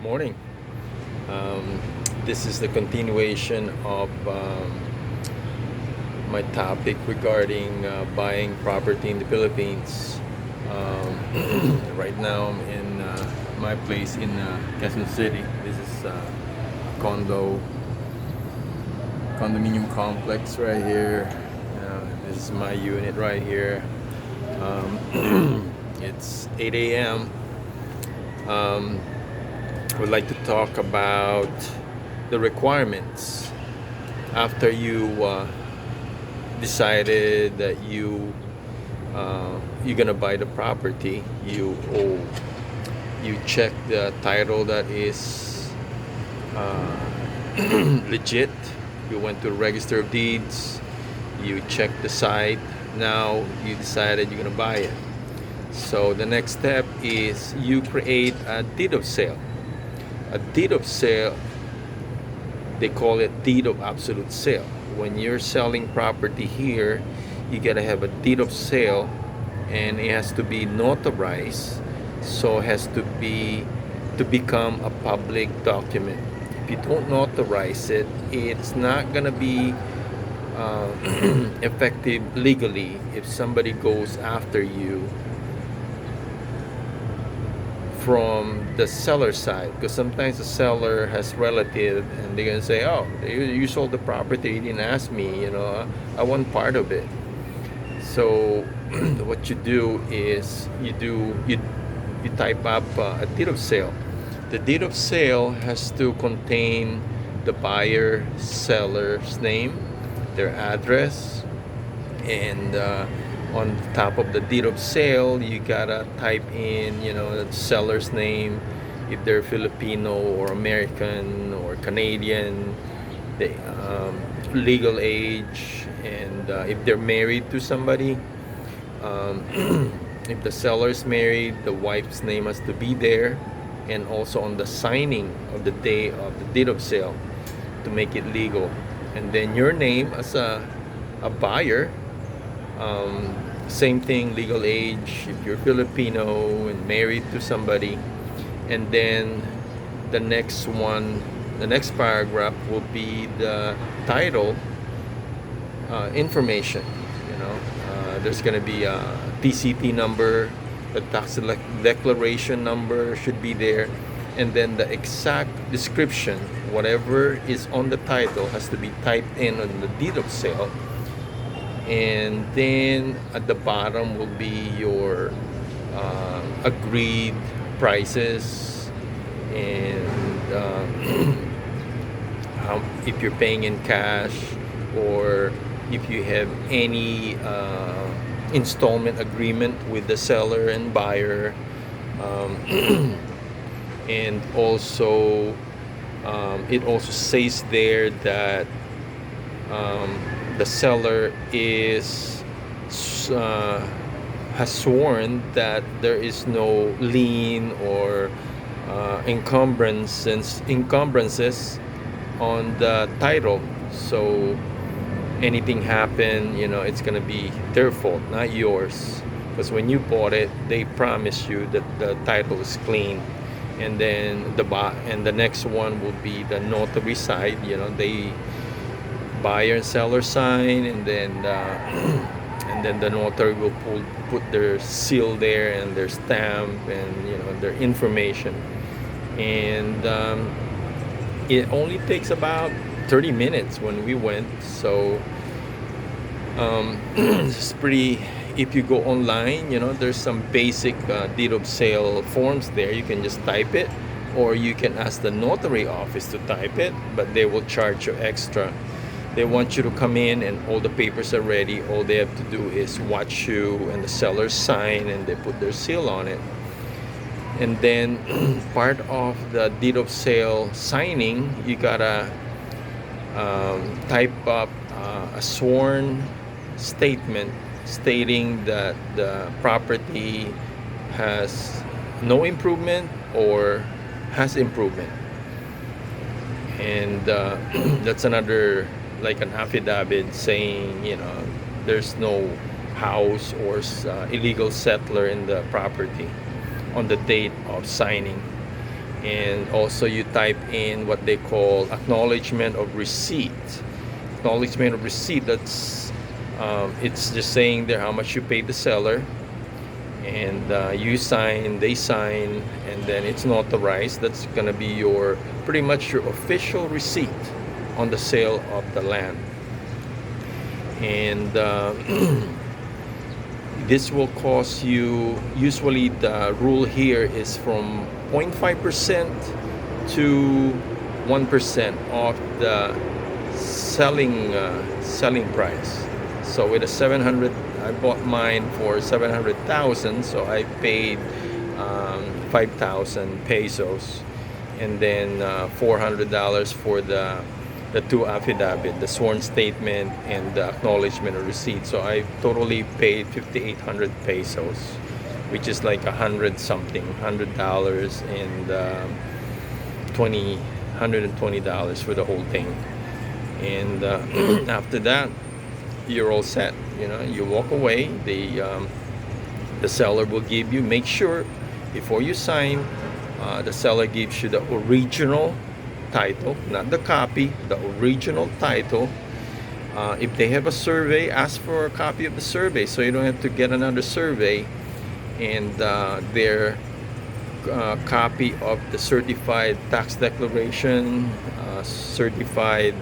Good morning. This is the continuation of my topic regarding buying property in the Philippines. Right now, I'm in my place in Quezon City. This is condominium complex right here. This is my unit right here. It's 8 a.m. I would like to talk about the requirements after you decided that you're gonna buy the property. You check the title that is legit. You went to Register of Deeds. You check the site. Now you decided you're gonna buy it. So the next step is you create a deed of sale. A deed of sale, they call it deed of absolute sale. When you're selling property here, you gotta have a deed of sale, and it has to be notarized, so it has to become a public document. If you don't notarize it, it's not gonna be effective legally if somebody goes after you from the seller side, because sometimes the seller has relative and they're gonna say, oh, you sold the property, you didn't ask me, I want part of it. So what you do is you type up a deed of sale. The deed of sale has to contain the buyer seller's name, their address, and on top of the deed of sale, you gotta type in, the seller's name, if they're Filipino or American or Canadian, the legal age, and if they're married to somebody. If the seller's married, the wife's name has to be there, and also on the signing of the day of the deed of sale to make it legal. And then your name as a buyer. Same thing, legal age, if you're Filipino and married to somebody. And then the next paragraph will be the title information. There's going to be a TCT number, the tax declaration number should be there, and then the exact description, whatever is on the title, has to be typed in on the deed of sale. And then at the bottom will be your agreed prices, and if you're paying in cash, or if you have any installment agreement with the seller and buyer. And also it also says there that the seller has sworn that there is no lien or encumbrances on the title. So anything happen, it's gonna be their fault, not yours. Because when you bought it, they promised you that the title is clean. And then the next one will be the notary side. They buyer and seller sign, and then and then the notary will put their seal there and their stamp and their information. And it only takes about 30 minutes when we went. So it's pretty. If you go online, there's some basic deed of sale forms there. You can just type it, or you can ask the notary office to type it, but they will charge you extra. They want you to come in and all the papers are ready. All they have to do is watch you and the sellers sign, and they put their seal on it. And then part of the deed of sale signing, you gotta type up a sworn statement stating that the property has no improvement or has improvement. And that's another, like an affidavit saying, there's no house or illegal settler in the property on the date of signing. And also you type in what they call acknowledgement of receipt. Acknowledgement of receipt, that's it's just saying there how much you paid the seller, and you sign, they sign, and then it's notarized. That's gonna be your pretty much your official receipt on the sale of the land. And this will cost you, usually the rule here is from 0.5% to 1% of the selling price. So with a 700, I bought mine for 700,000, so I paid 5,000 pesos, and then $400 for the two affidavit, the sworn statement and the acknowledgement of receipt. So I totally paid 5,800 pesos, which is like $100 and $120 for the whole thing. And after that, you're all set. You know, you walk away. The seller will give you, make sure before you sign, the seller gives you the original title, not the copy, the original title. If they have a survey, ask for a copy of the survey so you don't have to get another survey. And their copy of the certified tax declaration, certified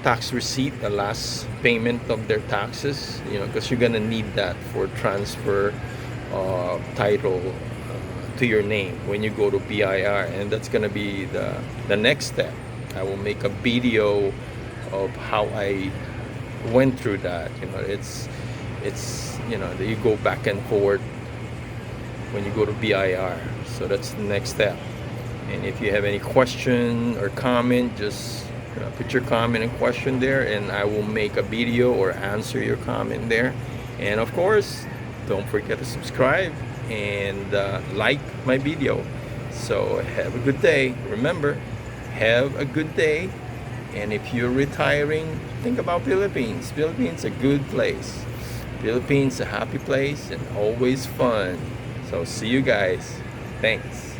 tax receipt, the last payment of their taxes, you know, because you're gonna need that for transfer title to your name when you go to BIR. And that's gonna be the next step. I will make a video of how I went through that. You know, it's you know, you go back and forth when you go to BIR. So that's the next step. And if you have any question or comment, just put your comment and question there, and I will make a video or answer your comment there. And of course, don't forget to subscribe and like my video. So have a good day. Remember, have a good day. And if you're retiring, think about Philippines. Philippines is a good place. Philippines is a happy place and always fun. So see you guys. Thanks.